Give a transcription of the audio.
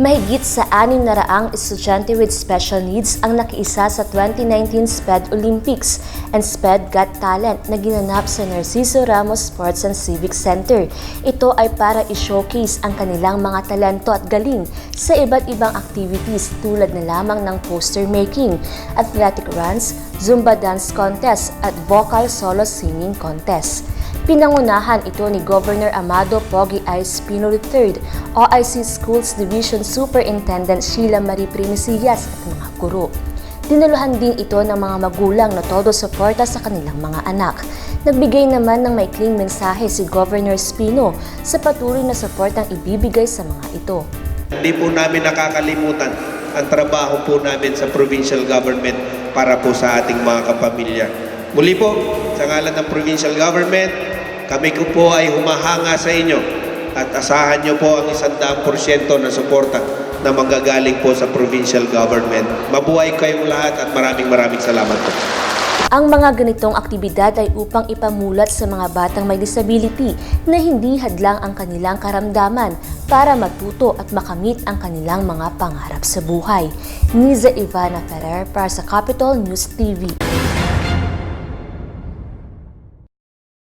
Mahigit sa 600 estudyante with special needs ang nakiisa sa 2019 SPED Olympics and SPED Got Talent na ginanap sa Narciso Ramos Sports and Civic Center. Ito ay para i-showcase ang kanilang mga talento at galing sa iba't ibang activities tulad na lamang ng poster making, athletic runs, Zumba dance contest at vocal solo singing contest. Pinangunahan ito ni Governor Amado Pogi I. Espino III, OIC Schools Division Superintendent Sheila Marie Primicillas at mga guro. Dinuluhan din ito ng mga magulang na todo suporta sa kanilang mga anak. Nagbigay naman ng maikling mensahe si Governor Espino sa patuloy na suportang ibibigay sa mga ito. Hindi po namin nakakalimutan ang trabaho po namin sa provincial government para po sa ating mga kapamilya. Muli po, sa ngalan ng provincial government, kami ko po ay humahanga sa inyo at asahan nyo po ang 100% na suporta na manggagaling po sa provincial government. Mabuhay kayong lahat at maraming salamat po. Ang mga ganitong aktibidad ay upang ipamulat sa mga batang may disability na hindi hadlang ang kanilang karamdaman para matuto at makamit ang kanilang mga pangarap sa buhay. Niza Ivana Ferrer para sa Capital News TV.